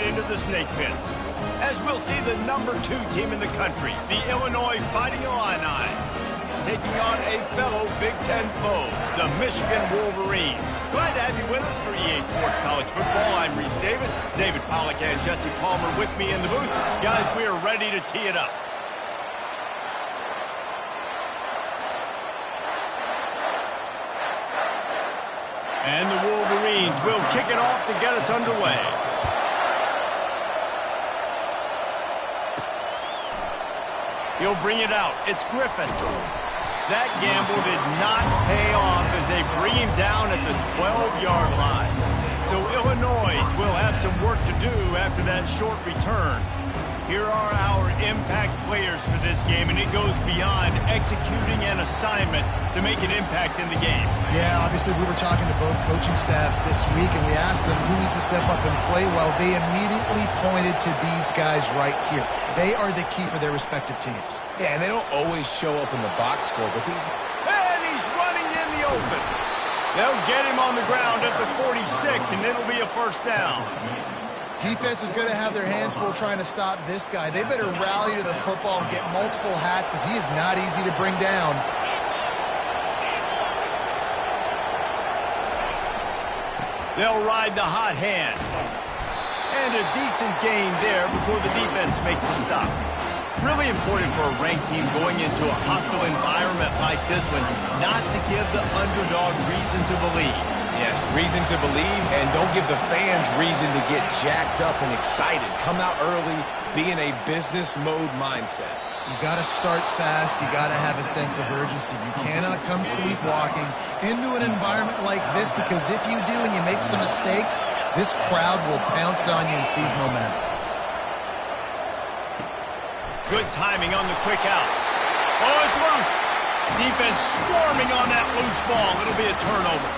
into the snake pit. As we'll see the #2 team in the country, the Illinois Fighting Illini, taking on a fellow Big Ten foe, the Michigan Wolverines. Glad to have you with us for EA Sports College Football. I'm Reese Davis, David Pollack and Jesse Palmer with me in the booth. Guys, we are ready to tee it up. And the Wolverines will kick it off to get us underway. He'll bring it out. It's Griffin. That gamble did not pay off as they bring him down at the 12-yard line. So Illinois will have some work to do after that short return. Here are our impact players for this game, and it goes beyond executing an assignment to make an impact in the game. Yeah, obviously we were talking to both coaching staffs this week, and we asked them who needs to step up and play well. They immediately pointed to these guys right here. They are the key for their respective teams. Yeah, and they don't always show up in the box score, but these... And he's running in the open. They'll get him on the ground at the 46, and it'll be a first down. Defense is going to have their hands full trying to stop this guy. They better rally to the football and get multiple hats because he is not easy to bring down. They'll ride the hot hand. And a decent gain there before the defense makes the stop. Really important for a ranked team going into a hostile environment like this one not to give the underdog reason to believe. Yes, reason to believe, and don't give the fans reason to get jacked up and excited. Come out early, be in a business mode mindset. You got to start fast. You got to have a sense of urgency. You cannot come sleepwalking into an environment like this, because if you do and you make some mistakes, this crowd will pounce on you and seize momentum. Good timing on the quick out. Oh, it's loose. Defense swarming on that loose ball. It'll be a turnover.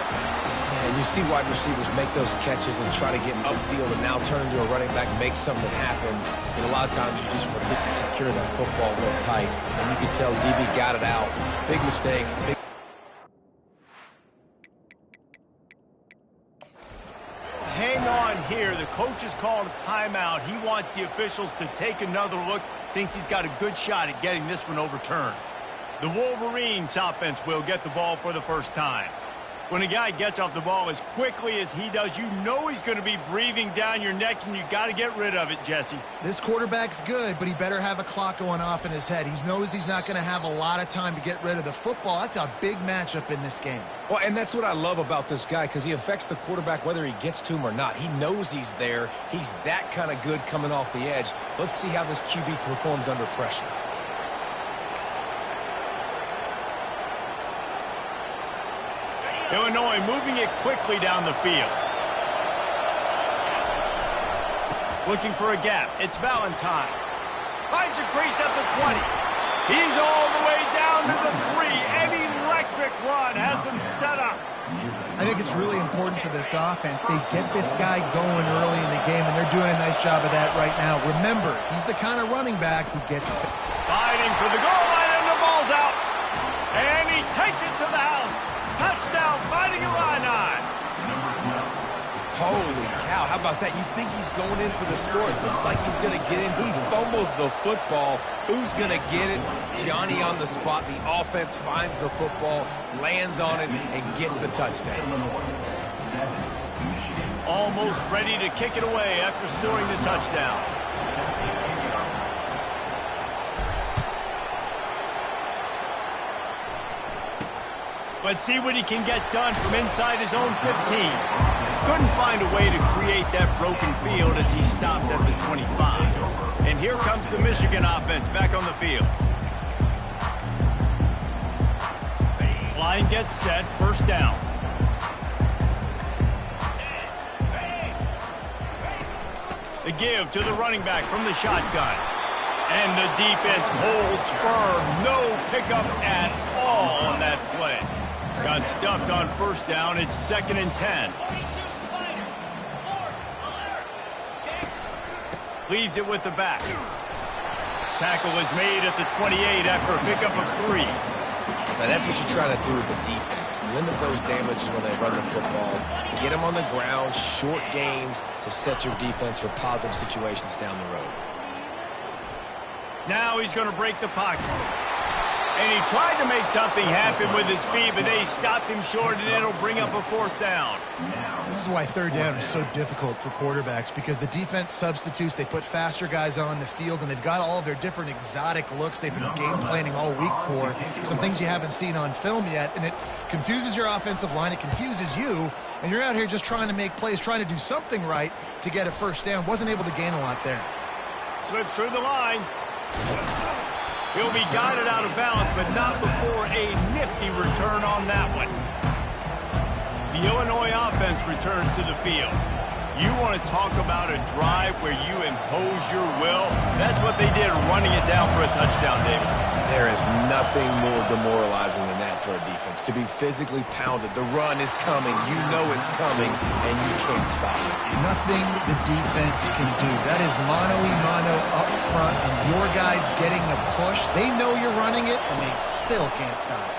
And you see wide receivers make those catches and try to get upfield and now turn into a running back, make something happen. And a lot of times you just forget to secure that football real tight. And you can tell DB got it out. Big mistake. Hang on here. The coach is calling a timeout. He wants the officials to take another look. Thinks he's got a good shot at getting this one overturned. The Wolverines offense will get the ball for the first time. When a guy gets off the ball as quickly as he does, you know he's going to be breathing down your neck, and you got to get rid of it, Jesse. This quarterback's good, but he better have a clock going off in his head. He knows he's not going to have a lot of time to get rid of the football. That's a big matchup in this game. Well, and that's what I love about this guy, because he affects the quarterback whether he gets to him or not. He knows he's there. He's that kind of good coming off the edge. Let's see how this QB performs under pressure. Illinois moving it quickly down the field. Looking for a gap. It's Valentine. Finds a crease at the 20. He's all the way down to the 3. An electric run has him set up. I think it's really important for this offense. They get this guy going early in the game, and they're doing a nice job of that right now. Remember, he's the kind of running back who gets it. Fighting for the goal line, and the ball's out. And he takes it to the house. Touchdown, Fighting Illini. Holy cow, how about that? You think he's going in for the score. It looks like he's going to get in. He fumbles the football. Who's going to get it? Johnny on the spot. The offense finds the football, lands on it, and gets the touchdown. Almost ready to kick it away after scoring the touchdown. Let's see what he can get done from inside his own 15. Couldn't find a way to create that broken field as he stopped at the 25. And here comes the Michigan offense back on the field. Line gets set, first down. The give to the running back from the shotgun. And the defense holds firm. No pickup at all on that play. Got stuffed on first down. It's 2nd and 10. Leaves it with the back. Tackle is made at the 28 after a pickup of 3. Now, that's what you're trying to do as a defense. Limit those damages when they run the football. Get them on the ground, short gains to set your defense for positive situations down the road. Now he's going to break the pocket. And he tried to make something happen with his feet, but they stopped him short, and it'll bring up a 4th down. This is why 3rd down is so difficult for quarterbacks, because the defense substitutes. They put faster guys on the field, and they've got all of their different exotic looks they've been game planning all week for, some things you haven't seen on film yet, and it confuses your offensive line. It confuses you, and you're out here just trying to make plays, trying to do something right to get a 1st down. Wasn't able to gain a lot there. Slips through the line. He'll be guided out of bounds, but not before a nifty return on that one. The Illinois offense returns to the field. You want to talk about a drive where you impose your will? That's what they did, running it down for a touchdown, David. There is nothing more demoralizing than that for a defense. To be physically pounded. The run is coming. You know it's coming, and you can't stop it. Nothing the defense can do. That is mano-a-mano up front, and your guys getting a push. They know you're running it, and they still can't stop it.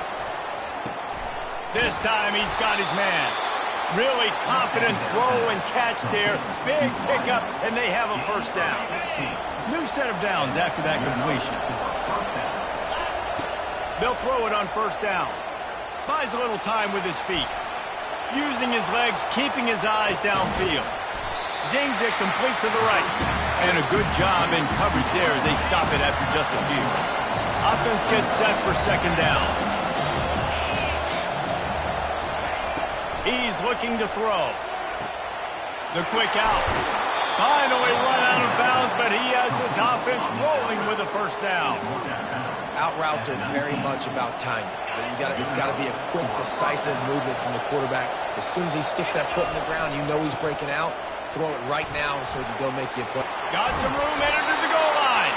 This time he's got his man. Really confident throw and catch there. Big pickup, and they have a 1st down. New set of downs after that completion. They'll throw it on 1st down. Buys a little time with his feet. Using his legs, keeping his eyes downfield. Zings it complete to the right. And a good job in coverage there as they stop it after just a few. Offense gets set for 2nd down. He's looking to throw. The quick out. Finally run out of bounds, but he has this offense rolling with a 1st down. Out routes are very much about timing. It's got to be a quick, decisive movement from the quarterback. As soon as he sticks that foot in the ground, you know he's breaking out. Throw it right now so he can go make you a play. Got some room, headed to the goal line.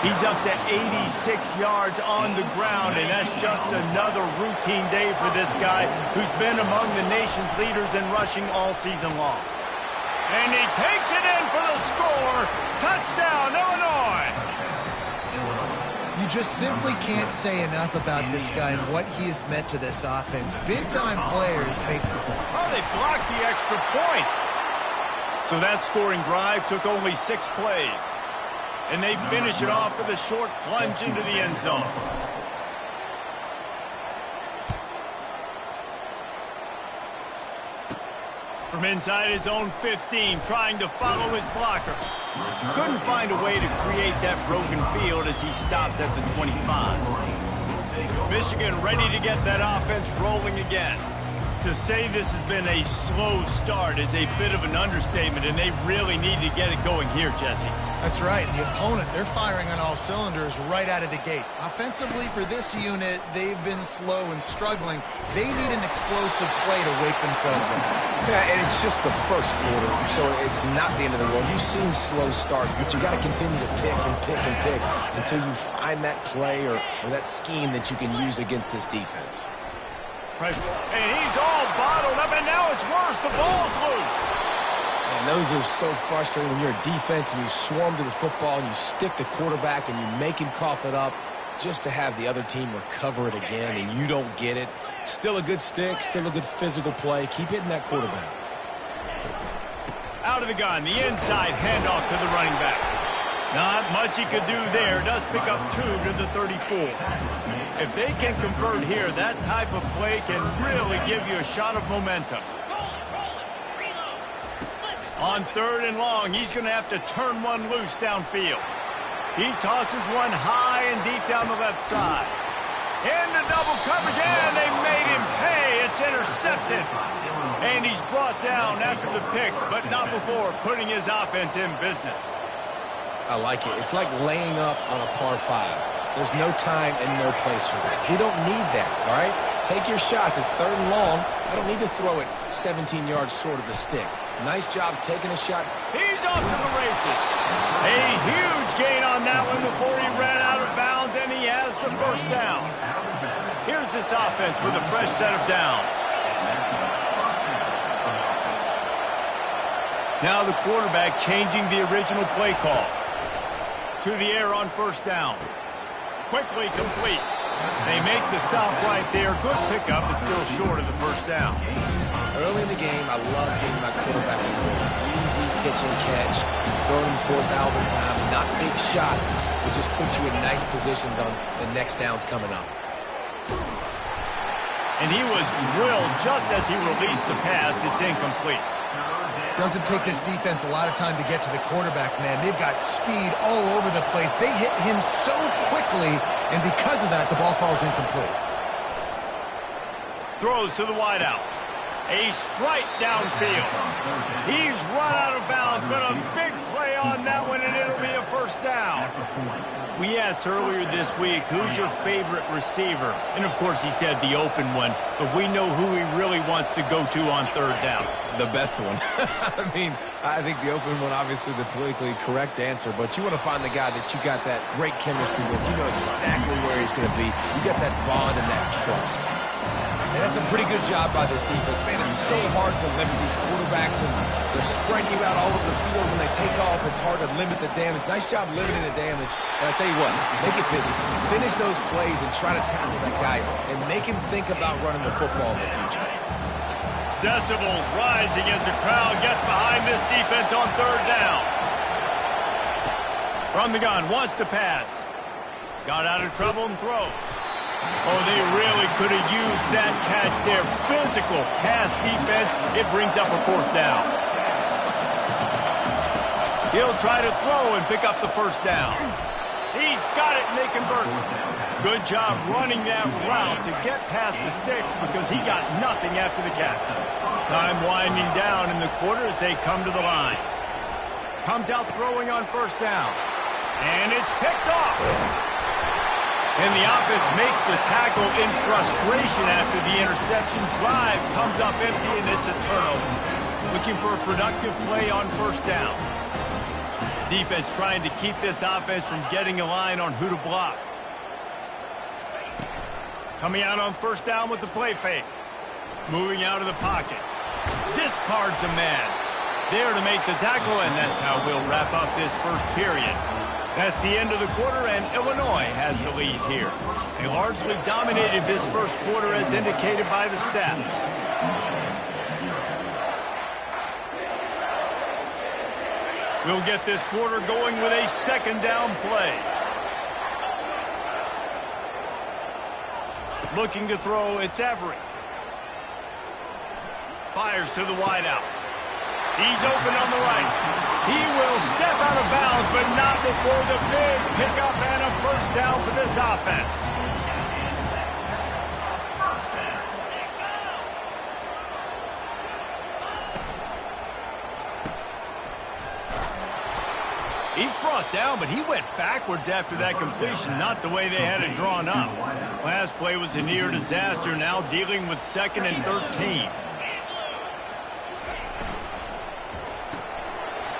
He's up to 86 yards on the ground, and that's just another routine day for this guy who's been among the nation's leaders in rushing all season long. And he takes it in for the score. Touchdown, Illinois. You just simply can't say enough about this guy and what he has meant to this offense. Big-time players make... Oh, they blocked the extra point. So that scoring drive took only 6 plays. And they finish it off with a short plunge into the end zone. From inside his own 15, trying to follow his blockers. Couldn't find a way to create that broken field as he stopped at the 25. Michigan ready to get that offense rolling again. To say this has been a slow start is a bit of an understatement, and they really need to get it going here, Jesse. That's right. The opponent, they're firing on all cylinders right out of the gate. Offensively, for this unit, they've been slow and struggling. They need an explosive play to wake themselves up. Yeah, and it's just the first quarter, so it's not the end of the world. You've seen slow starts, but you got to continue to pick and pick and pick until you find that play or that scheme that you can use against this defense. Right. And he's all bottled up, and now it's worse. The ball's loose. And those are so frustrating when you're a defense and you swarm to the football and you stick the quarterback and you make him cough it up just to have the other team recover it again and you don't get it. Still a good stick, still a good physical play. Keep hitting that quarterback. Out of the gun, the inside handoff to the running back. Not much he could do there. Does pick up 2 to the 34. If they can convert here, that type of play can really give you a shot of momentum. On 3rd and long, he's going to have to turn one loose downfield. He tosses one high and deep down the left side. Into double coverage, and they made him pay. It's intercepted. And he's brought down after the pick, but not before putting his offense in business. I like it. It's like laying up on a par 5. There's no time and no place for that. We don't need that, all right? Take your shots. It's 3rd and long. I don't need to throw it 17 yards short of the stick. Nice job taking a shot. He's off to the races. A huge gain on that one before he ran out of bounds, and he has the 1st down. Here's this offense with a fresh set of downs. Now the quarterback changing the original play call. To the air on 1st down. Quickly complete. They make the stop right there. Good pickup, but still short of the first down. Early in the game, I love getting my quarterback a easy pitch and catch. He's thrown him 4,000 times. Not big shots, but just put you in nice positions on the next downs coming up. And he was drilled just as he released the pass. It's incomplete. Doesn't take this defense a lot of time to get to the quarterback, man. They've got speed all over the place. They hit him so quickly, and because of that, the ball falls incomplete. Throws to the wideout. A strike downfield. He's run out of bounds, but a big play on that one, and it'll be a first down. We asked earlier this week, who's your favorite receiver? And, of course, he said the open one, but we know who he really wants to go to on third down. The best one. I mean, I think the open one, obviously the politically correct answer, but you want to find the guy that you got that great chemistry with. You know exactly where he's going to be. You got that bond and that trust. And that's a pretty good job by this defense. Man, it's so hard to limit these quarterbacks, and they're spreading you out all over the field. When they take off, it's hard to limit the damage. Nice job limiting the damage. And I tell you what, make it physical. Finish those plays and try to tackle that guy and make him think about running the football in the future. Decibels rising as the crowd gets behind this defense on third down. From the gun, wants to pass. Got out of trouble and throws. Oh, they really could have used that catch there. Physical pass defense. It brings up a fourth down. He'll try to throw and pick up the first down. He's got it, and they convert. Good job running that route to get past the sticks because he got nothing after the catch. Time winding down in the quarter as they come to the line. Comes out throwing on first down. And it's picked off. And the offense makes the tackle in frustration after the interception. Drive comes up empty, and it's a turnover. Looking for a productive play on first down. Defense trying to keep this offense from getting a line on who to block. Coming out on first down with the play fake. Moving out of the pocket. Discards a man. There to make the tackle, and that's how we'll wrap up this first period. That's the end of the quarter, and Illinois has the lead here. They largely dominated this first quarter as indicated by the stats. We'll get this quarter going with a second down play. Looking to throw, it's Everett. Fires to the wideout. He's open on the right. He will step out of bounds, but not before the big pickup and a first down for this offense. He's brought down, but he went backwards after that completion, not the way they had it drawn up. Last play was a near disaster, now dealing with 2nd and 13.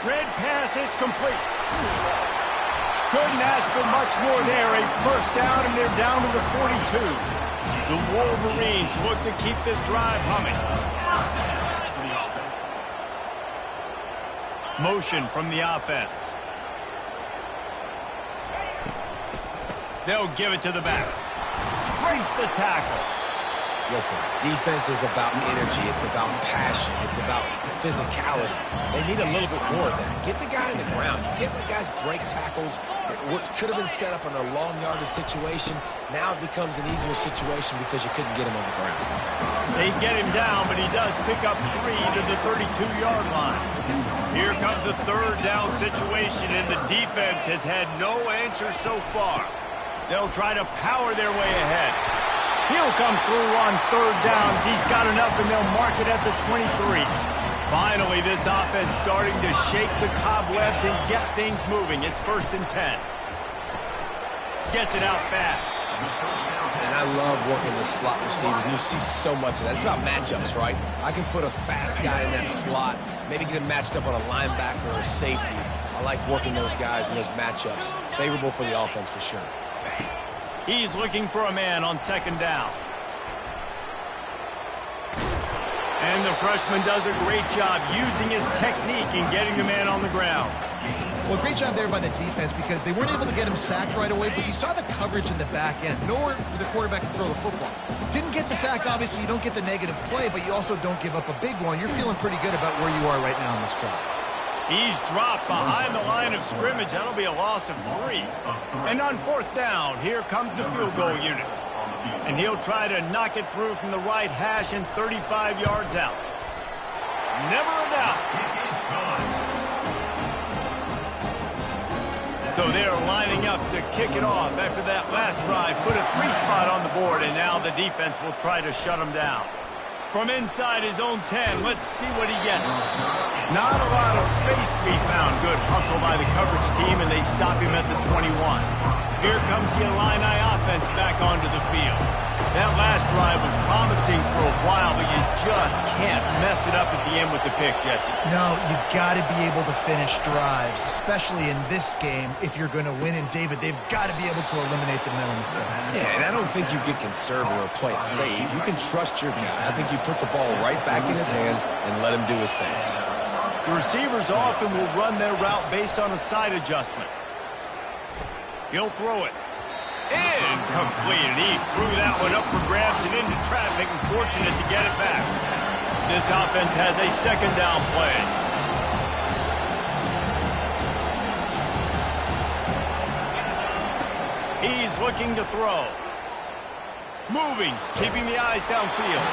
Red pass, it's complete. Couldn't ask for much more there. A first down, and they're down to the 42. The Wolverines look to keep this drive humming. Motion from the offense. They'll give it to the back. Breaks the tackle. Listen, defense is about energy. It's about passion. It's about physicality. They need a little bit more of that. Get the guy on the ground. You can't let guys break tackles. What could have been set up in a long yardage situation, now it becomes an easier situation because you couldn't get him on the ground. They get him down, but he does pick up 3 to the 32-yard line. Here comes a third down situation, and the defense has had no answer so far. They'll try to power their way ahead. He'll come through on third downs. He's got enough, and they'll mark it at the 23. Finally, this offense starting to shake the cobwebs and get things moving. It's 1st and 10. Gets it out fast. And I love working the slot receivers. And you see so much of that. It's about matchups, right? I can put a fast guy in that slot, maybe get him matched up on a linebacker or a safety. I like working those guys in those matchups. Favorable for the offense for sure. He's looking for a man on 2nd down. And the freshman does a great job using his technique and getting the man on the ground. Well, great job there by the defense because they weren't able to get him sacked right away, but you saw the coverage in the back end. Nowhere for the quarterback to throw the football. Didn't get the sack, obviously. You don't get the negative play, but you also don't give up a big one. You're feeling pretty good about where you are right now in this drive. He's dropped behind the line of scrimmage. That'll be a loss of 3. And on 4th down, here comes the field goal unit. And he'll try to knock it through from the right hash and 35 yards out. Never a doubt. So they're lining up to kick it off after that last drive. Put a 3-spot on the board, and now the defense will try to shut him down. From inside his own 10, let's see what he gets. Not a lot of space to be found. Good hustle by the coverage team, and they stop him at the 21. Here comes the Illini offense back onto the field. That last drive was promising for a while, but you just can't mess it up at the end with the pick, Jesse. No, you've got to be able to finish drives, especially in this game if you're going to win. And, David, they've got to be able to eliminate the mental mistakes. Yeah, and I don't think you get conservative or play it safe. You can trust your guy. I think you put the ball right back in his hands and let him do his thing. The receivers often will run their route based on a side adjustment. He'll throw it. Incompleted. He threw that one up for grabs and into traffic, and fortunate to get it back. This offense has a 2nd down play. He's looking to throw. Moving, keeping the eyes downfield.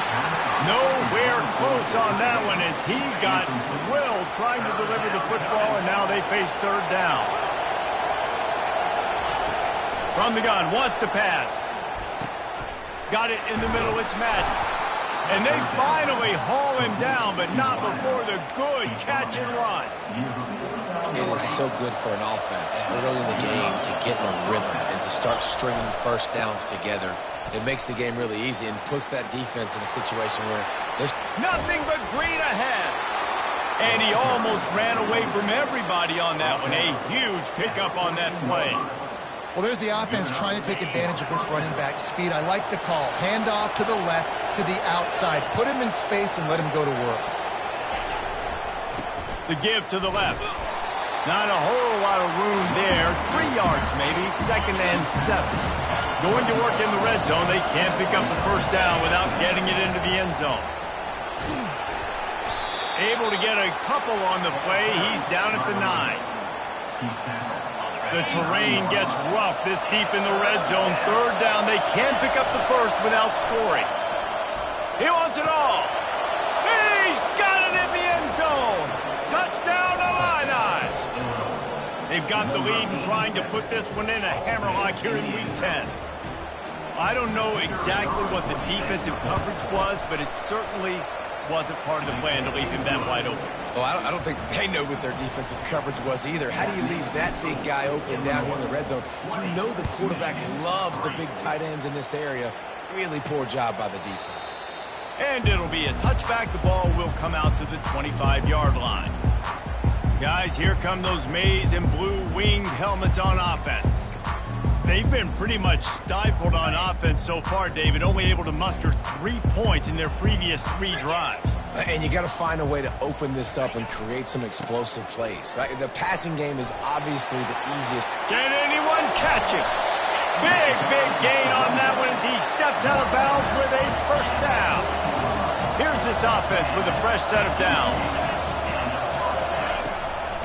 Nowhere close on that one as he got drilled trying to deliver the football, and now they face 3rd down. From the gun, wants to pass. Got it in the middle, it's Magic. And they finally haul him down, but not before the good catch and run. It is so good for an offense early in the game to get in a rhythm and to start stringing 1st downs together. It makes the game really easy and puts that defense in a situation where there's nothing but green ahead. And he almost ran away from everybody on that one. A huge pickup on that play. Well, there's the offense trying to take advantage of this running back speed. I like the call. Hand off to the left, to the outside. Put him in space and let him go to work. The give to the left. Not a whole lot of room there. 3 yards maybe, 2nd and 7. Going to work in the red zone. They can't pick up the 1st down without getting it into the end zone. Able to get a couple on the play. He's down at the 9. The terrain gets rough this deep in the red zone. 3rd down. They can't pick up the 1st without scoring. He wants it all. He's got it in the end zone. Touchdown, Illini. They've got the lead and trying to put this one in a hammerlock here in Week 10. I don't know exactly what the defensive coverage was, but it certainly wasn't part of the plan to leave him that wide open. Well, I don't think they know what their defensive coverage was either. How do you leave that big guy open down here in the red zone? You know the quarterback loves the big tight ends in this area. Really poor job by the defense. And it'll be a touchback. The ball will come out to the 25-yard line. Guys, here come those maize and blue winged helmets on offense. They've been pretty much stifled on offense so far, David, only able to muster 3 points in their previous 3 drives. And you got to find a way to open this up and create some explosive plays. The passing game is obviously the easiest. Can anyone catch him? Big gain on that one as he steps out of bounds with a 1st down. Here's this offense with a fresh set of downs.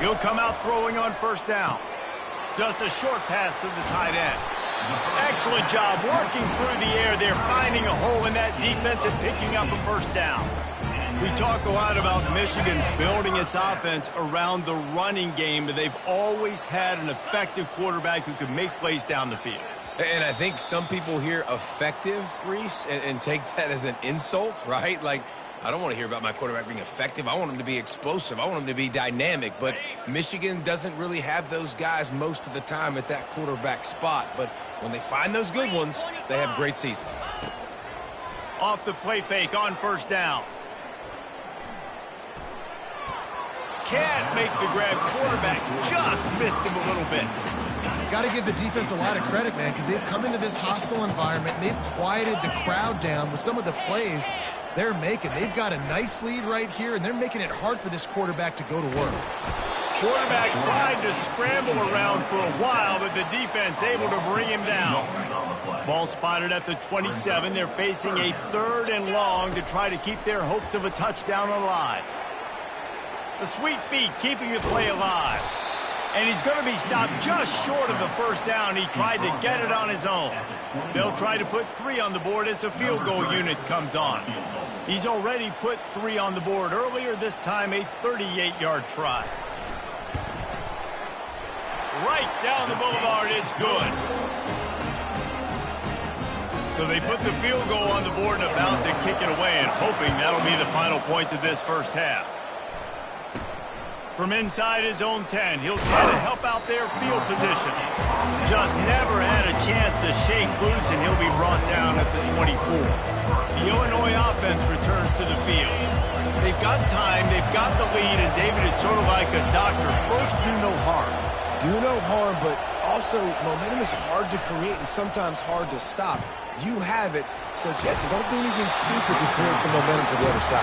He'll come out throwing on 1st down. Just a short pass to the tight end. Excellent job working through the air there, finding a hole in that defense and picking up a 1st down. We talk a lot about Michigan building its offense around the running game, but they've always had an effective quarterback who can make plays down the field. And I think some people hear effective, Reese, and take that as an insult, right? Like, I don't want to hear about my quarterback being effective. I want him to be explosive. I want him to be dynamic. But Michigan doesn't really have those guys most of the time at that quarterback spot. But when they find those good ones, they have great seasons. Off the play fake on 1st down. Can't make the grab. Quarterback just missed him a little bit. Got to give the defense a lot of credit, man, because they've come into this hostile environment and they've quieted the crowd down with some of the plays they're making. They've got a nice lead right here, and they're making it hard for this quarterback to go to work. quarterback tried to scramble around for a while, but the defense able to bring him down. Ball spotted at the 27. They're facing a 3rd and long to try to keep their hopes of a touchdown alive. The sweet feet keeping the play alive. And he's going to be stopped just short of the first down. He tried to get it on his own. They'll try to put 3 on the board as the field goal unit comes on. He's already put 3 on the board earlier, this time a 38-yard try. Right down the boulevard, it's good. So they put the field goal on the board and about to kick it away, and hoping that'll be the final points of this first half. From inside his own 10, he'll try to help out their field position. Just never had a chance to shake loose, and he'll be brought down at the 24. The Illinois offense returns to the field. They've got time, they've got the lead, and David is sort of like a doctor. First, do no harm. Do no harm, but also momentum is hard to create and sometimes hard to stop. You have it, so Jesse, don't do anything stupid to create some momentum for the other side.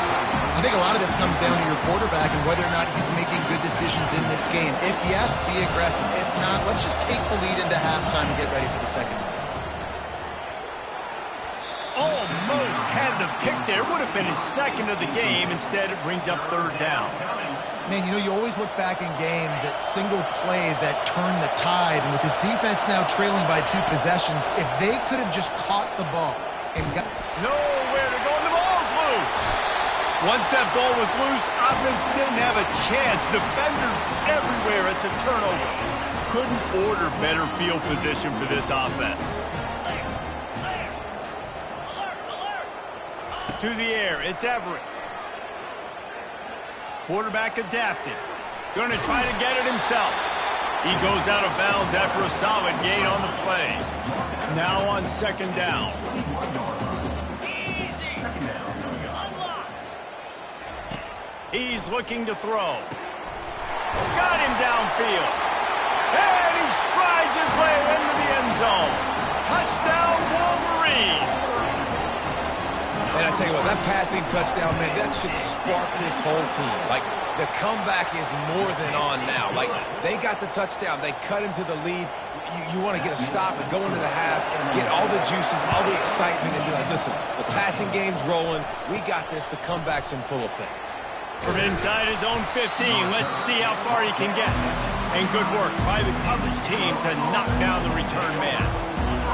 I think a lot of this comes down to your quarterback and whether or not he's making good decisions in this game. If yes, be aggressive. If not, let's just take the lead into halftime and get ready for the second half. Almost had the pick there. Would have been his second of the game. Instead, it brings up 3rd down. Man, you know, you always look back in games at single plays that turn the tide. And with his defense now trailing by 2 possessions, if they could have just caught the ball and got... Nowhere to go, and the ball's loose. Once that ball was loose, offense didn't have a chance. Defenders everywhere. It's a turnover. Couldn't order better field position for this offense. To the air, it's Everett. Quarterback adapted. Going to try to get it himself. He goes out of bounds after a solid gain on the play. Now on 2nd down. He's looking to throw. Got him downfield. And he strides his way into the end zone. Touchdown, Wolverines. And I tell you what, that passing touchdown, man, that should spark this whole team. Like, the comeback is more than on now. Like, they got the touchdown. They cut into the lead. You want to get a stop and go into the half, get all the juices, all the excitement, and be like, listen, the passing game's rolling. We got this. The comeback's in full effect. From inside his own 15, let's see how far he can get. And good work by the coverage team to knock down the return man.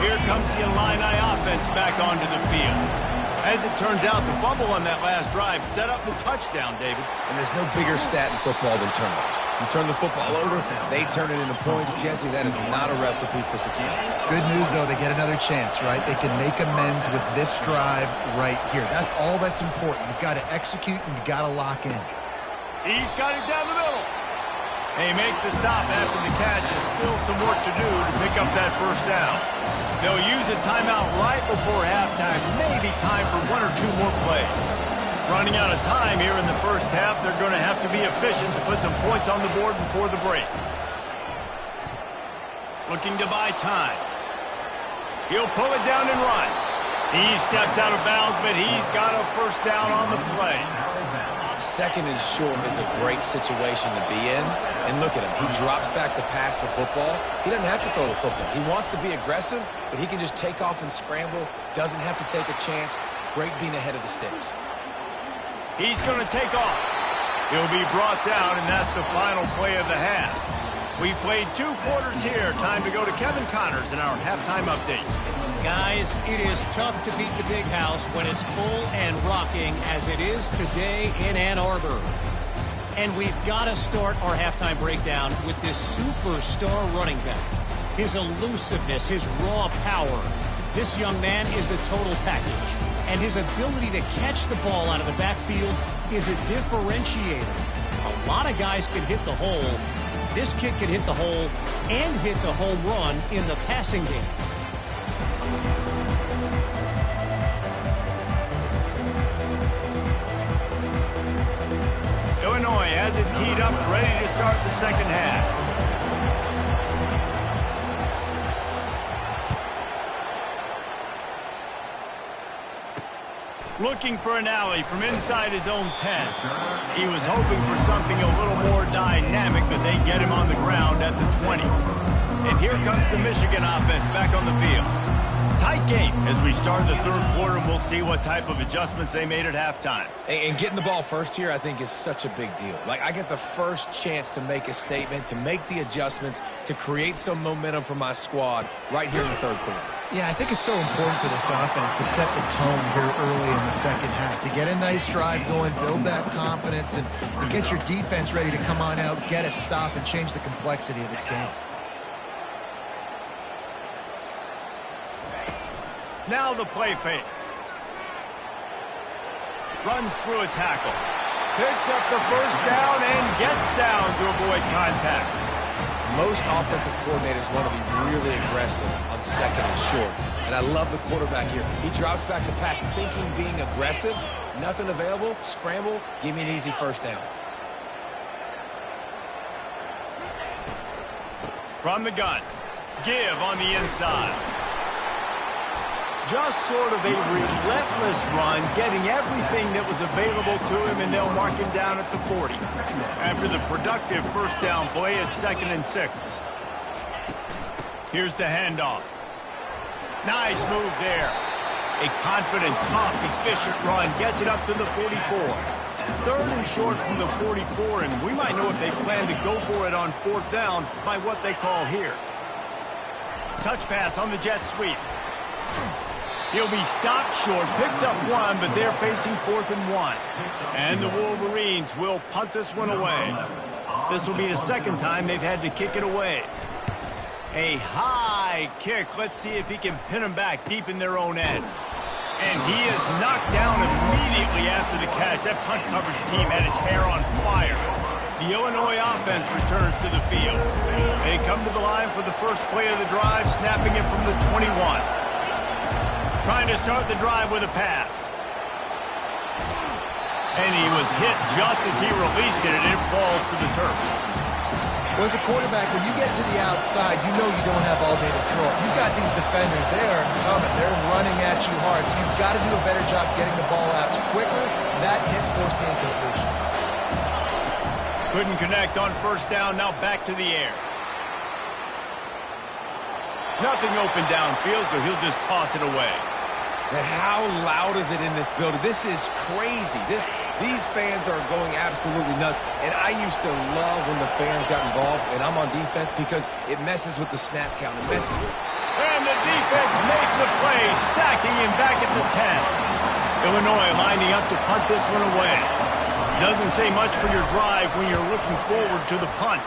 Here comes the Illini offense back onto the field. As it turns out, the fumble on that last drive set up the touchdown, David. And there's no bigger stat in football than turnovers. You turn the football over, they turn it into points. Jesse, that is not a recipe for success. Good news, though, they get another chance, right? They can make amends with this drive right here. That's all that's important. You've got to execute and you've got to lock in. He's got it down the middle. They make the stop after the catch. There's still some work to do to pick up that first down. They'll use a timeout right before halftime. Maybe time for 1 or 2 more plays. Running out of time here in the first half. They're going to have to be efficient to put some points on the board before the break. Looking to buy time. He'll pull it down and run. He steps out of bounds, but he's got a first down on the play. 2nd and short is a great situation to be in. And look at him. He drops back to pass the football. He doesn't have to throw the football. He wants to be aggressive, but he can just take off and scramble. Doesn't have to take a chance. Great being ahead of the sticks. He's going to take off. He'll be brought down, and that's the final play of the half. We've played 2 quarters here. Time to go to Kevin Connors in our halftime update. Guys, it is tough to beat the big house when it's full and rocking as it is today in Ann Arbor. And we've got to start our halftime breakdown with this superstar running back. His elusiveness, his raw power. This young man is the total package. And his ability to catch the ball out of the backfield is a differentiator. A lot of guys can hit the hole. This kid can hit the hole and hit the home run in the passing game. Illinois has it teed up, ready to start the second half. Looking for an alley from inside his own 10. He was hoping for something a little more dynamic, but they get him on the ground at the 20. And here comes the Michigan offense back on the field. Tight game as we start the third quarter, and we'll see what type of adjustments they made at halftime. And getting the ball first here, I think, is such a big deal. Like, I get the first chance to make a statement, to make the adjustments, to create some momentum for my squad right here in the third quarter. Yeah, I think it's so important for this offense to set the tone here early in the second half, to get a nice drive going, build that confidence, and get your defense ready to come on out, get a stop, and change the complexity of this game. Now the play fake. Runs through a tackle. Picks up the first down and gets down to avoid contact. Most offensive coordinators want to be really aggressive on second and short. And I love the quarterback here. He drops back the pass thinking being aggressive. Nothing available. Scramble. Give me an easy first down. From the gun. Give on the inside. Just sort of a relentless run, getting everything that was available to him, and they'll mark him down at the 40. After the productive first down play, it's 2nd and 6. Here's the handoff. Nice move there. A confident, tough, efficient run gets it up to the 44. 3rd and short from the 44, and we might know if they plan to go for it on 4th down by what they call here. Touch pass on the jet sweep. He'll be stopped short, picks up 1, but they're facing 4th and 1. And the Wolverines will punt this one away. This will be the 2nd time they've had to kick it away. A high kick. Let's see if he can pin them back deep in their own end. And he is knocked down immediately after the catch. That punt coverage team had its hair on fire. The Illinois offense returns to the field. They come to the line for the first play of the drive, snapping it from the 21. Trying to start the drive with a pass. And he was hit just as he released it, and it falls to the turf. Well, as a quarterback, when you get to the outside, you know you don't have all day to throw it. You've got these defenders. They are coming. They're running at you hard. So you've got to do a better job getting the ball out quicker. That hit forced the incompletion. Couldn't connect on first down. Now back to the air. Nothing open downfield, so he'll just toss it away. And how loud is it in this building? This is crazy. These fans are going absolutely nuts. And I used to love when the fans got involved, and I'm on defense because it messes with the snap count. It messes with. And the defense makes a play, sacking him back at the 10. Illinois lining up to punt this one away. Doesn't say much for your drive when you're looking forward to the punt.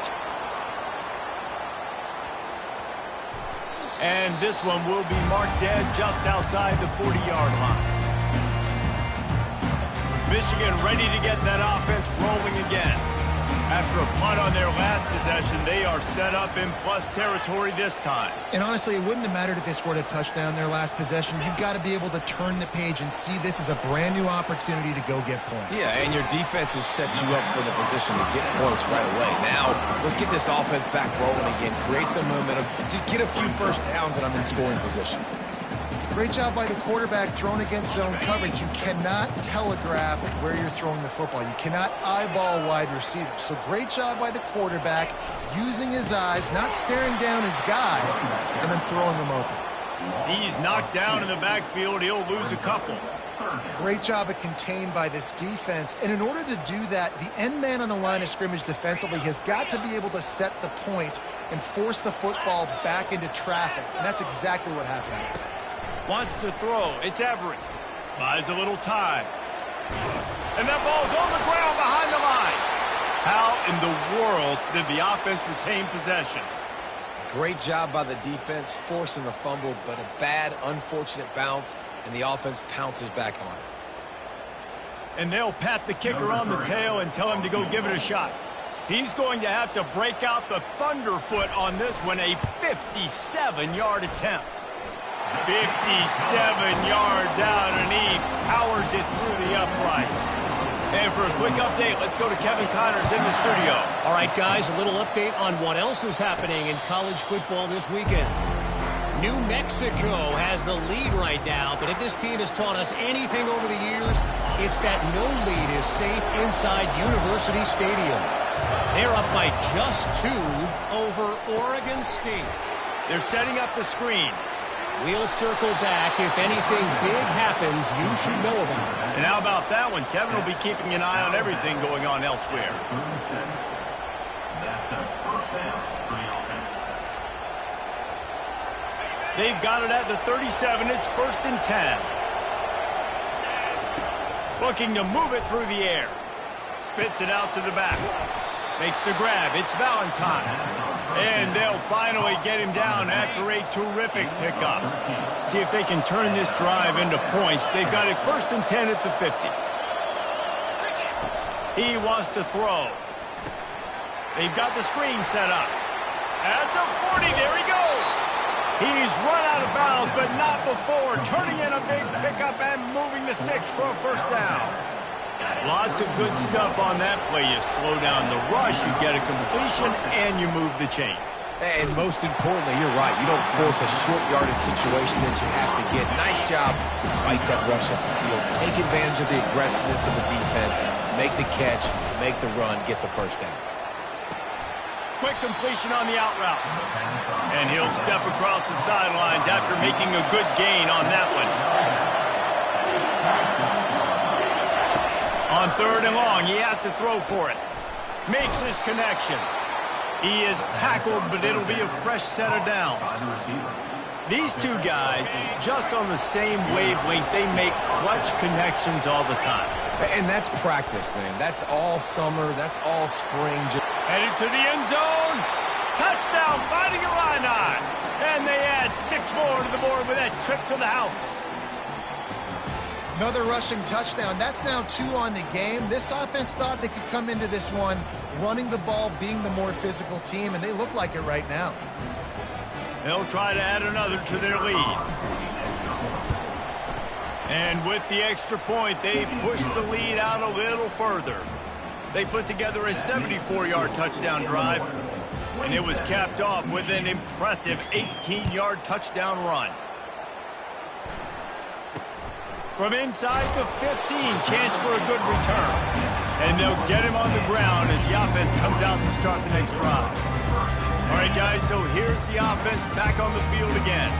And this one will be marked dead just outside the 40-yard line. Michigan ready to get that offense rolling again. After a punt on their last possession, they are set up in plus territory this time. And honestly, it wouldn't have mattered if they scored a touchdown their last possession. You've got to be able to turn the page and see this is a brand new opportunity to go get points. Yeah, and your defense has set you up for the position to get points right away. Now, let's get this offense back rolling again, create some momentum, just get a few first downs, and I'm in scoring position. Great job by the quarterback thrown against zone coverage. You cannot telegraph where you're throwing the football. You cannot eyeball wide receivers. So great job by the quarterback using his eyes, not staring down his guy, and then throwing him open. He's knocked down in the backfield. He'll lose a couple. Great job at contained by this defense. And in order to do that, the end man on the line of scrimmage defensively has got to be able to set the point and force the football back into traffic. And that's exactly what happened. Wants to throw. It's Everett. Buys a little time. And that ball's on the ground behind the line. How in the world did the offense retain possession? Great job by the defense, forcing the fumble, but a bad, unfortunate bounce, and the offense pounces back on it. And they'll pat the kicker on the tail and tell him to go give it a shot. He's going to have to break out the thunderfoot on this one, a 57-yard attempt. 57 yards out, and he powers it through the uprights. And for a quick update, let's go to Kevin Connors in the studio. All right, guys, a little update on what else is happening in college football this weekend. New Mexico has the lead right now, but if this team has taught us anything over the years, it's that no lead is safe inside University Stadium. They're up by just 2 over Oregon State. They're setting up the screen. We'll circle back. If anything big happens, you should know about it. And how about that one? Kevin will be keeping an eye on everything going on elsewhere. That's a first down for the offense. They've got it at the 37. It's 1st and 10. Looking to move it through the air. Spits it out to the back. Makes the grab. It's Valentine. And they'll finally get him down after a terrific pickup. See if they can turn this drive into points. They've got it 1st and 10 at the 50. He wants to throw. They've got the screen set up. At the 40, there he goes. He's run out of bounds, but not before turning in a big pickup and moving the sticks for a 1st down. Lots of good stuff on that play. You slow down the rush, you get a completion, and you move the chains. And most importantly, you're right. You don't force a short yardage situation that you have to get. Nice job. Fight that rush up the field. Take advantage of the aggressiveness of the defense. Make the catch, make the run, get the 1st down. Quick completion on the out route. And he'll step across the sidelines after making a good gain on that one. On 3rd and long, he has to throw for it. Makes his connection. He is tackled, but it'll be a fresh set of downs. These two guys, just on the same wavelength, they make clutch connections all the time. And that's practice, man. That's all summer. That's all spring. Headed to the end zone. Touchdown, Fighting Illini. And they add 6 more to the board with that trip to the house. Another rushing touchdown. That's now 2 on the game. This offense thought they could come into this one running the ball, being the more physical team, and they look like it right now. They'll try to add another to their lead. And with the extra point, they push the lead out a little further. They put together a 74-yard touchdown drive, and it was capped off with an impressive 18-yard touchdown run. From inside the 15, chance for a good return. And they'll get him on the ground as the offense comes out to start the next drive. All right, guys, so here's the offense back on the field again.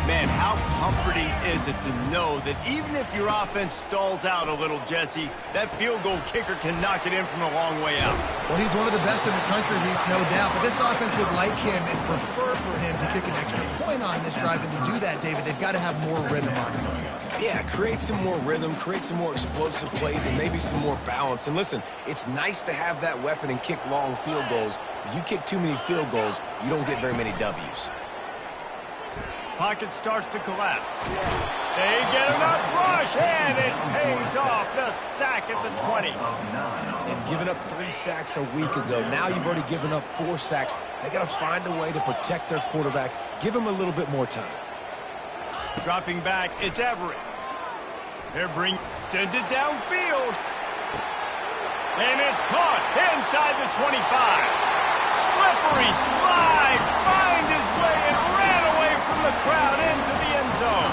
Man, how comforting is it to know that even if your offense stalls out a little, Jesse, that field goal kicker can knock it in from a long way out. Well, he's one of the best in the country, Reese, no doubt. But this offense would like him and prefer for him to kick an extra point on this drive. And to do that, David, they've got to have more rhythm on defense. Yeah, create some more rhythm, create some more explosive plays, and maybe some more balance. And listen, it's nice to have that weapon and kick long field goals. If you kick too many field goals, you don't get very many W's. Pocket starts to collapse. They get enough rush, and it pays off. The sack at the 20. And giving up 3 sacks a week ago. Now you've already given up 4 sacks. They got to find a way to protect their quarterback. Give him a little bit more time. Dropping back, it's Everett. Sends it downfield. And it's caught inside the 25. Slippery slide, find his way and ran away from the crowd into the end zone.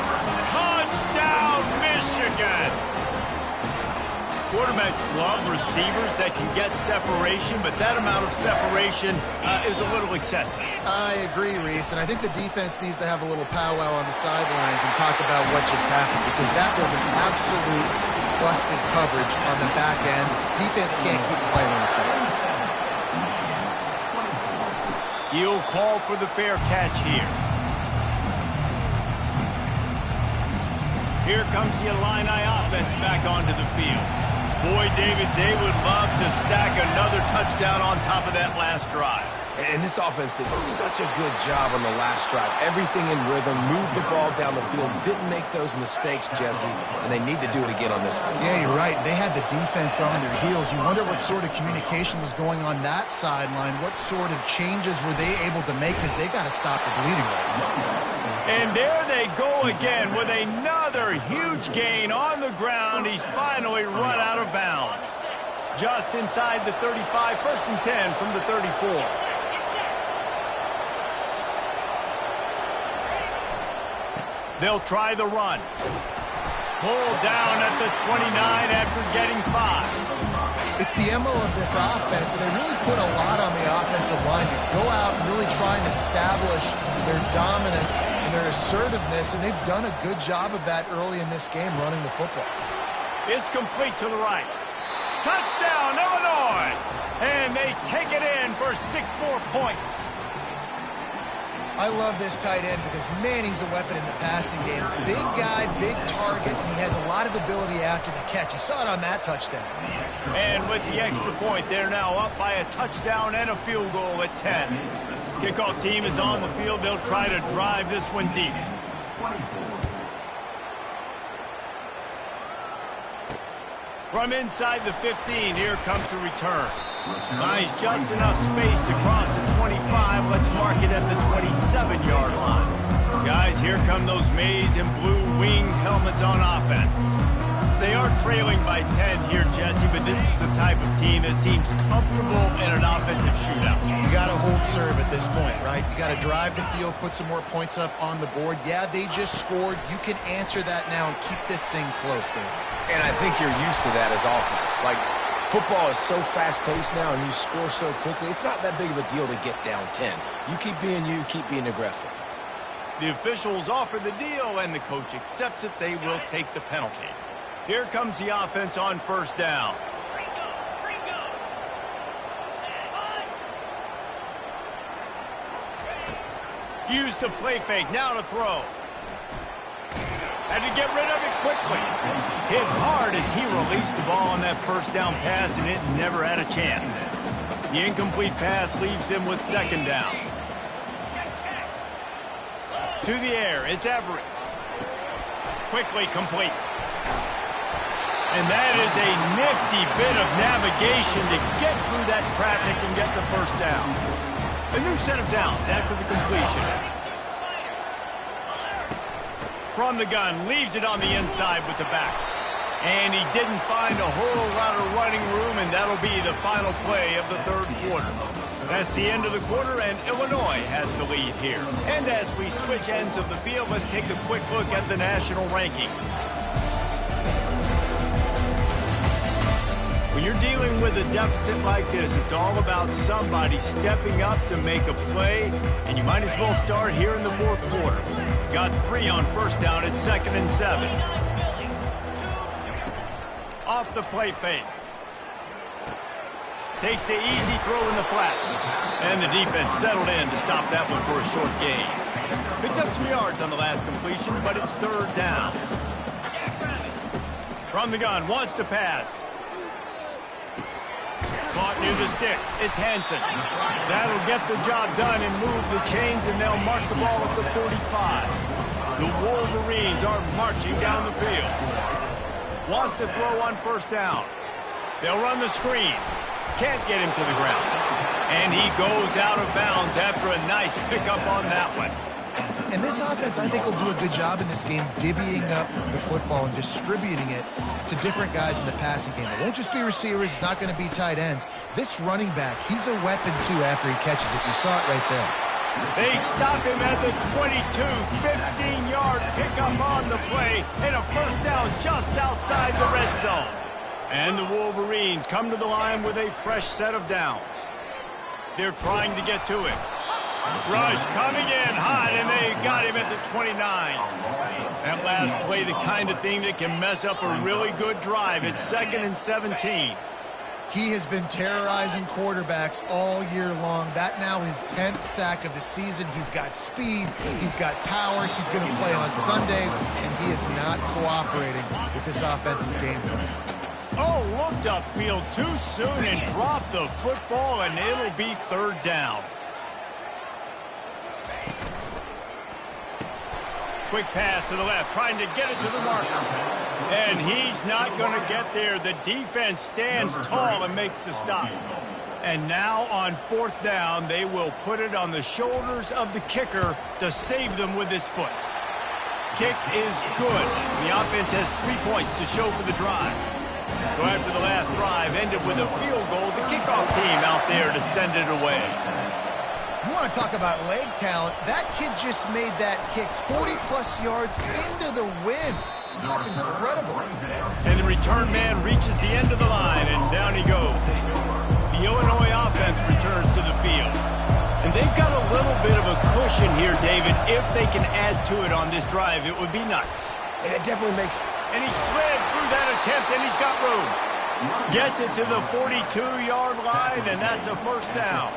Touchdown, Michigan. Quarterbacks love receivers that can get separation, but that amount of separation is a little excessive. I agree, Reese, and I think the defense needs to have a little powwow on the sidelines and talk about what just happened, because that was an absolute busted coverage on the back end. Defense can't keep playing like that. He'll call for the fair catch here. Here comes the Illini offense back onto the field. Boy, David, they would love to stack another touchdown on top of that last drive. And this offense did such a good job on the last drive. Everything in rhythm, moved the ball down the field, didn't make those mistakes, Jesse, and they need to do it again on this one. Yeah, you're right. They had the defense on their heels. You wonder what sort of communication was going on that sideline. What sort of changes were they able to make, because they got to stop the bleeding right now. And there they go again with another huge gain on the ground. He's finally run out of bounds. Just inside the 35, 1st and 10 from the 34. They'll try the run. Pulled down at the 29 after getting 5. It's the MO of this offense, and they really put a lot on the offensive line to go out and really try and establish their dominance and their assertiveness, and they've done a good job of that early in this game running the football. It's complete to the right. Touchdown, Illinois! And they take it in for 6 more points. I love this tight end because, man, he's a weapon in the passing game. Big guy, big target, and he has a lot of ability after the catch. You saw it on that touchdown. And with the extra point, they're now up by a touchdown and a field goal at 10. Kickoff team is on the field. They'll try to drive this one deep. From inside the 15, here comes the return. Finds just enough space to cross the 25. Let's mark it at the 27-yard line. Guys, here come those maize and blue winged helmets on offense. They are trailing by 10 here, Jesse, but this is the type of team that seems comfortable in an offensive shootout. You got to hold serve at this point, right? You got to drive the field, put some more points up on the board. Yeah, they just scored. You can answer that now and keep this thing close, dude. And I think you're used to that as offense. Like, football is so fast-paced now and you score so quickly, it's not that big of a deal to get down 10. You keep being aggressive. The officials offer the deal, and the coach accepts it. They will take the penalty. Here comes the offense on first down. Use the play fake, now to throw. Had to get rid of it quickly. Hit hard as he released the ball on that first down pass, and it never had a chance. The incomplete pass leaves him with second down. To the air, it's Everett. Quickly complete. And that is a nifty bit of navigation to get through that traffic and get the first down. A new set of downs after the completion. From the gun, leaves it on the inside with the back. And he didn't find a whole lot of running room, and that'll be the final play of the third quarter. That's the end of the quarter, and Illinois has the lead here. And as we switch ends of the field, let's take a quick look at the national rankings. When you're dealing with a deficit like this, it's all about somebody stepping up to make a play, and you might as well start here in the fourth quarter. Got 3 on first down at 2nd and 7. Off the play fake. Takes the easy throw in the flat. And the defense settled in to stop that one for a short gain. Picked up some yards on the last completion, but it's third down. From the gun, wants to pass. Caught near the sticks. It's Hansen. That'll get the job done and move the chains, and they'll mark the ball at the 45. The Wolverines are marching down the field. Wants to throw on first down. They'll run the screen. Can't get him to the ground. And he goes out of bounds after a nice pickup on that one. And this offense, I think, will do a good job in this game divvying up the football and distributing it to different guys in the passing game. It won't just be receivers. It's not going to be tight ends. This running back, he's a weapon, too, after he catches it. You saw it right there. They stop him at the 22, 15-yard pickup on the play, and a first down just outside the red zone. And the Wolverines come to the line with a fresh set of downs. They're trying to get to it. Rush coming in hot, and they got him at the 29. That last play, the kind of thing that can mess up a really good drive. It's 2nd and 17. He has been terrorizing quarterbacks all year long. That now his 10th sack of the season. He's got speed. He's got power. He's going to play on Sundays, and he is not cooperating with this offense's game plan. Oh, looked upfield too soon and dropped the football, and it'll be third down. Quick pass to the left, trying to get it to the marker. And he's not going to get there. The defense stands tall and makes the stop. And now on fourth down, they will put it on the shoulders of the kicker to save them with his foot. Kick is good. The offense has 3 points to show for the drive. So after the last drive ended with a field goal, the kickoff team out there to send it away. want to talk about leg talent. That kid just made that kick 40-plus yards into the wind. That's incredible. And the return man reaches the end of the line, and down he goes. The Illinois offense returns to the field. And they've got a little bit of a cushion here, David. If they can add to it on this drive, it would be nice. And it definitely makes... And he slid through that attempt, and he's got room. Gets it to the 42-yard line, and that's a first down.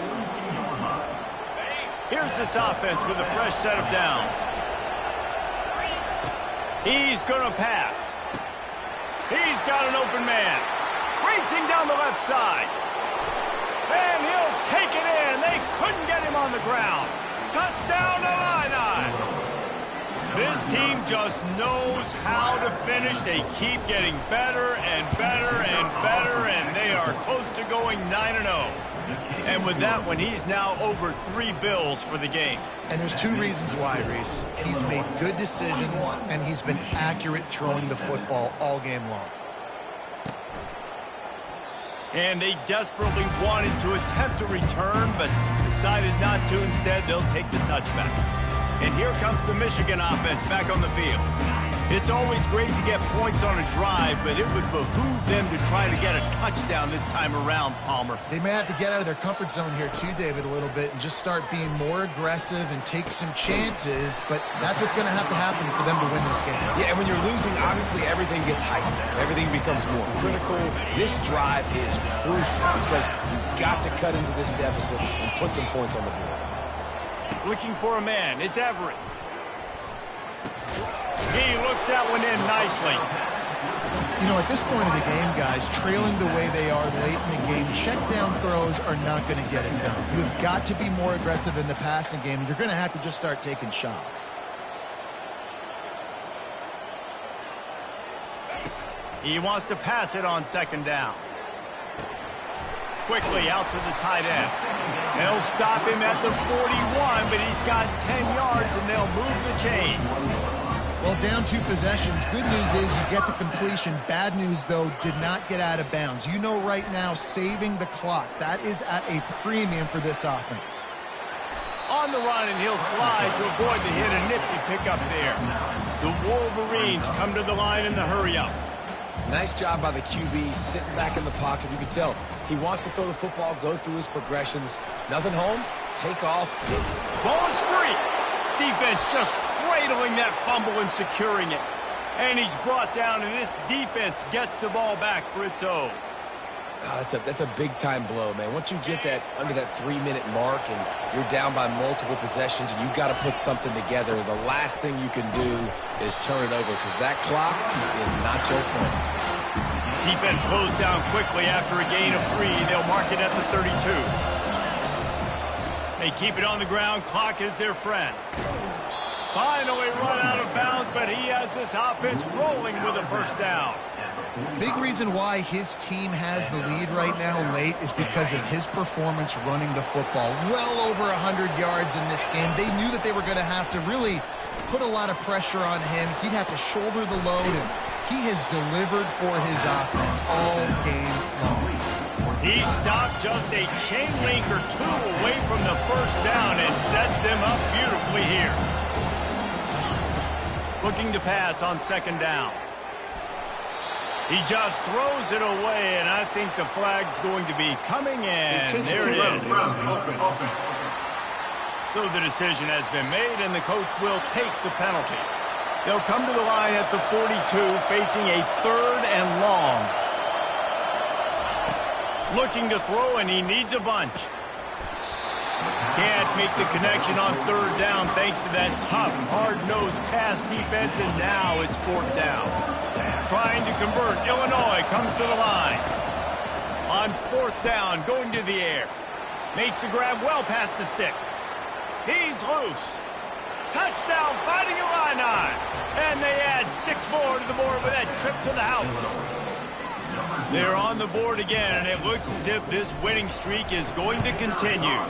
Here's this offense with a fresh set of downs. He's going to pass. He's got an open man. Racing down the left side. And he'll take it in. They couldn't get him on the ground. Touchdown Illini. This team just knows how to finish. They keep getting better and better and better, and they are close to going 9-0. And with that one, he's now over 3 bills for the game. And there's 2 reasons why, Reese. He's made good decisions, and he's been accurate throwing the football all game long. And they desperately wanted to attempt a return, but decided not to. Instead, they'll take the touchback. And here comes the Michigan offense back on the field. It's always great to get points on a drive, but it would behoove them to try to get a touchdown this time around, Palmer. They may have to get out of their comfort zone here too, David, a little bit and just start being more aggressive and take some chances, but that's what's going to happen for them to win this game. Yeah, and when you're losing, obviously everything gets heightened. Everything becomes more critical. This drive is crucial because you've got to cut into this deficit and put some points on the board. Looking for a man. It's Everett. He looks that one in nicely. You know, at this point of the game, guys, trailing the way they are late in the game, check down throws are not going to get it done. You've got to be more aggressive in the passing game, and you're going to have to just start taking shots. He wants to pass it on second down. Quickly out to the tight end. They'll stop him at the 41, but he's got 10 yards, and they'll move the chains. Well, down 2 possessions. Good news is you get the completion. Bad news, though, did not get out of bounds. You know right now, saving the clock. That is at a premium for this offense. On the run, and he'll slide to avoid the hit. A nifty pickup there. The Wolverines come to the line in the hurry-up. Nice job by the QB sitting back in the pocket. You can tell he wants to throw the football, go through his progressions. Nothing home, take off. Ball is free. Defense just cradling that fumble and securing it. And he's brought down, and this defense gets the ball back for its own. Oh, that's a big-time blow, man. Once you get that under that 3-minute mark and you're down by multiple possessions and you've got to put something together, the last thing you can do is turn it over because that clock is not your friend. Defense closed down quickly after a gain of 3. They'll mark it at the 32. They keep it on the ground. Clock is their friend. Finally run out of bounds, but he has this offense rolling with a first down. Big reason why his team has the lead right now late is because of his performance running the football. Well over 100 yards in this game. They knew that they were going to have to really put a lot of pressure on him. He'd have to shoulder the load, and he has delivered for his offense all game long. He stopped just a chain link or 2 away from the first down and sets them up beautifully here. Looking to pass on second down. He just throws it away, and I think the flag's going to be coming in. There it is. So the decision has been made, and the coach will take the penalty. They'll come to the line at the 42, facing a 3rd and long. Looking to throw, and he needs a bunch. Can't make the connection on 3rd down thanks to that tough, hard-nosed pass defense, and now it's 4th down. Trying to convert, Illinois comes to the line. On 4th down, going to the air. Makes the grab well past the sticks. He's loose. Touchdown, Fighting Illini. And they add 6 more to the board with that trip to the house. They're on the board again, and it looks as if this winning streak is going to continue.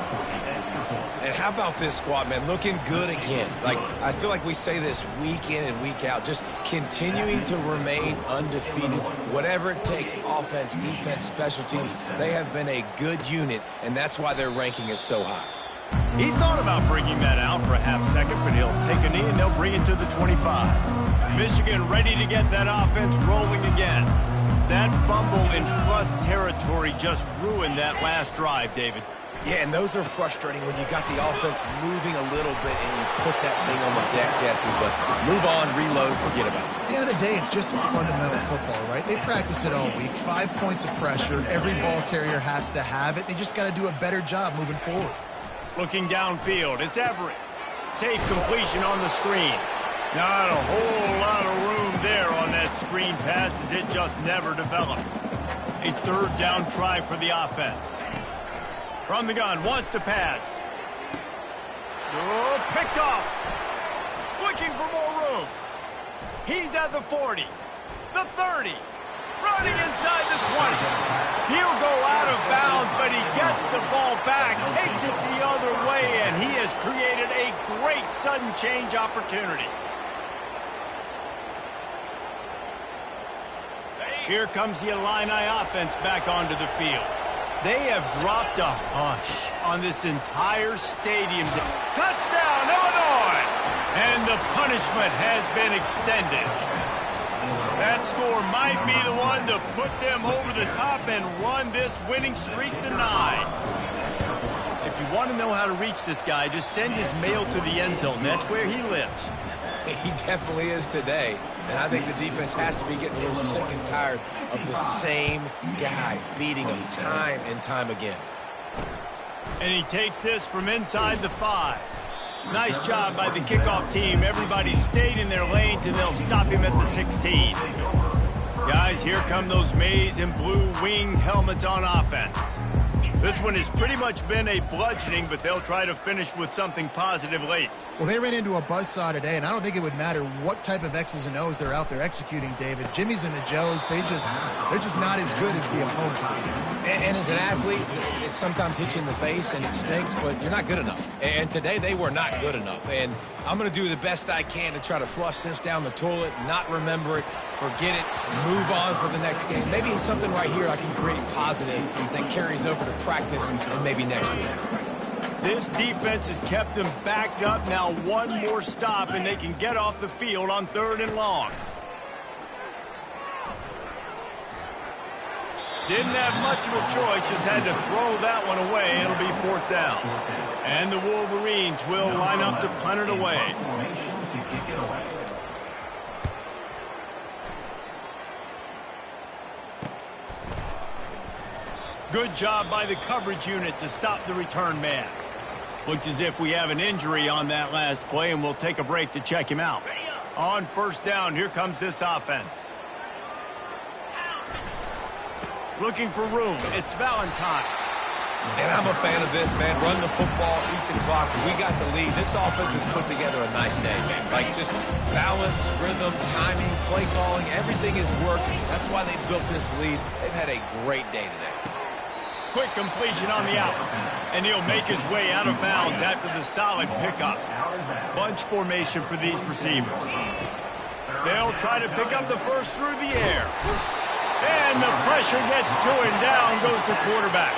And how about this squad, man? Looking good again. Like, I feel like we say this week in and week out, just continuing to remain undefeated. Whatever it takes, offense, defense, special teams, they have been a good unit, and that's why their ranking is so high. He thought about bringing that out for a half second, but he'll take a knee and they'll bring it to the 25. Michigan ready to get that offense rolling again. That fumble in plus territory just ruined that last drive, David. Yeah, and those are frustrating when you got the offense moving a little bit and you put that thing on the deck, Jesse. But move on, reload, forget about it. At the end of the day, it's just fundamental football, right? They practice it all week. 5 points of pressure. Every ball carrier has to have it. They just got to do a better job moving forward. Looking downfield, it's Everett. Safe completion on the screen. Not a whole lot of room there on that screen pass as it just never developed. A third down try for the offense. From the gun, wants to pass. Oh, picked off. Looking for more room. He's at the 40, the 30, running inside the 20. He'll go out of bounds, but he gets the ball back, takes it the other way, and he has created a great sudden change opportunity. Here comes the Illini offense back onto the field. They have dropped a hush on this entire stadium. Touchdown, Illinois! And the punishment has been extended. That score might be the one to put them over the top and run this winning streak to 9. If you want to know how to reach this guy, just send his mail to the end zone. That's where he lives. He definitely is today. And I think the defense has to be getting a little sick and tired of the same guy beating them time and time again. And he takes this from inside the 5. Nice job by the kickoff team. Everybody stayed in their lanes, and they'll stop him at the 16. Guys, here come those maize and blue winged helmets on offense. This one has pretty much been a bludgeoning, but they'll try to finish with something positive late. Well, they ran into a buzzsaw today, and I don't think it would matter what type of X's and O's they're out there executing, David. Jimmy's and the Joes, they're just not as good as the opponent. And as an athlete, it sometimes hits you in the face and it stinks, but you're not good enough. And today they were not good enough. And I'm going to do the best I can to try to flush this down the toilet, not remember it, forget it, move on for the next game. Maybe it's something right here I can create positive that carries over to practice and maybe next week. This defense has kept them backed up. Now one more stop, and they can get off the field on 3rd and long. Didn't have much of a choice, just had to throw that one away. It'll be 4th down. And the Wolverines will line up to punt it away. Good job by the coverage unit to stop the return man. Looks as if we have an injury on that last play, and we'll take a break to check him out. On 1st down, here comes this offense. Looking for room. It's Valentine. And I'm a fan of this, man. Run the football, eat the clock. We got the lead. This offense has put together a nice day, man. Like just balance, rhythm, timing, play calling, everything has worked. That's why they built this lead. They've had a great day today. Quick completion on the out. And he'll make his way out of bounds after the solid pickup. Bunch formation for these receivers. They'll try to pick up the first through the air. And the pressure gets to him. Down goes the quarterback.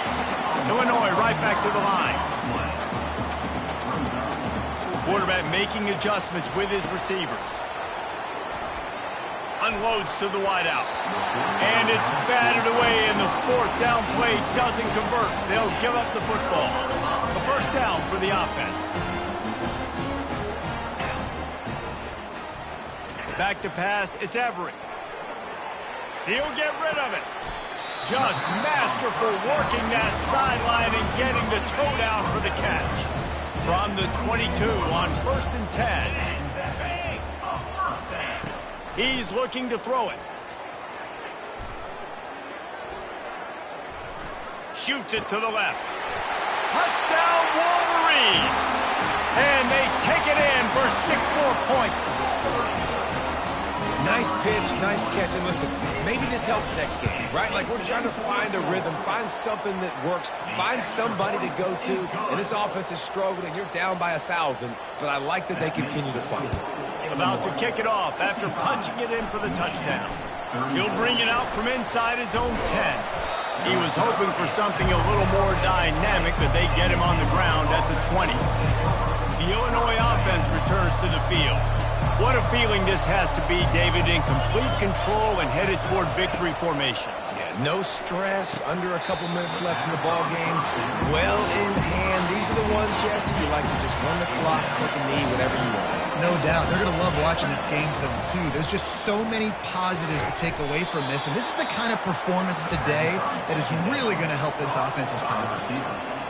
Illinois right back to the line. Quarterback making adjustments with his receivers. Unloads to the wideout. And it's batted away, and the 4th down play doesn't convert. They'll give up the football. A 1st down for the offense. Back to pass, it's Everett. He'll get rid of it. Just masterful working that sideline and getting the toe down for the catch. From the 22 on 1st and 10. He's looking to throw it. Shoots it to the left. Touchdown Wolverines! And they take it in for 6 more points. Nice pitch, nice catch. And listen, maybe this helps next game, right? Like we're trying to find a rhythm, find something that works, find somebody to go to. And this offense is struggling, and you're down by 1,000. But I like that they continue to fight. About to kick it off after punching it in for the touchdown. He'll bring it out from inside his own 10. He was hoping for something a little more dynamic, but they get him on the ground at the 20. The Illinois offense returns to the field. What a feeling this has to be, David, in complete control and headed toward victory formation. Yeah, no stress, under a couple minutes left in the ball game. Well in hand. These are the ones, Jesse, you like to just run the clock, take a knee, whatever you want. No doubt. They're going to love watching this game film, too. There's just so many positives to take away from this, and this is the kind of performance today that is really going to help this offense's confidence.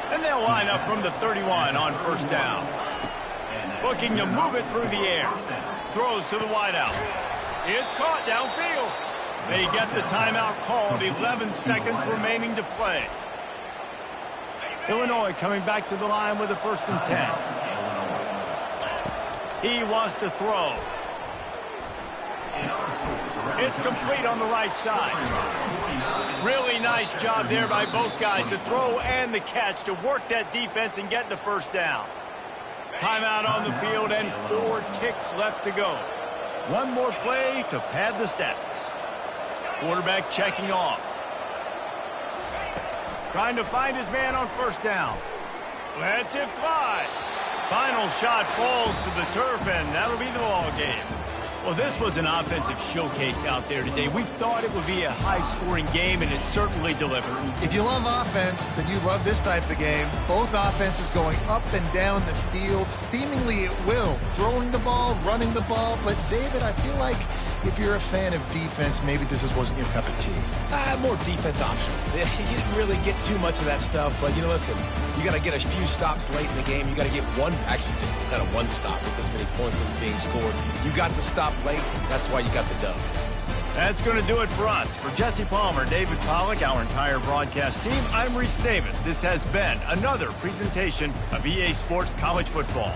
And they'll line up from the 31 on first down. Looking to move it through the air. Throws to the wideout. It's caught downfield. They get the timeout called. 11 seconds remaining to play. Illinois coming back to the line with a 1st and 10. He wants to throw. It's complete on the right side. Really nice job there by both guys to throw and the catch to work that defense and get the 1st down. Timeout on the field and 4 ticks left to go. One more play to pad the stats. Quarterback checking off. Trying to find his man on 1st down. Lets it fly. Final shot falls to the turf, and that'll be the ball game. Well, this was an offensive showcase out there today. We thought it would be a high-scoring game, and it certainly delivered. If you love offense, then you love this type of game. Both offenses going up and down the field, seemingly at will. Throwing the ball, running the ball. But, David, I feel like if you're a fan of defense, maybe this wasn't your cup of tea. More defense optional. You didn't really get too much of that stuff, but, listen, you got to get a few stops late in the game. You got to get just kind of one stop with this many points that was being scored. You got the stop late. That's why you got the dub. That's going to do it for us. For Jesse Palmer, David Pollack, our entire broadcast team, I'm Reese Davis. This has been another presentation of EA Sports College Football.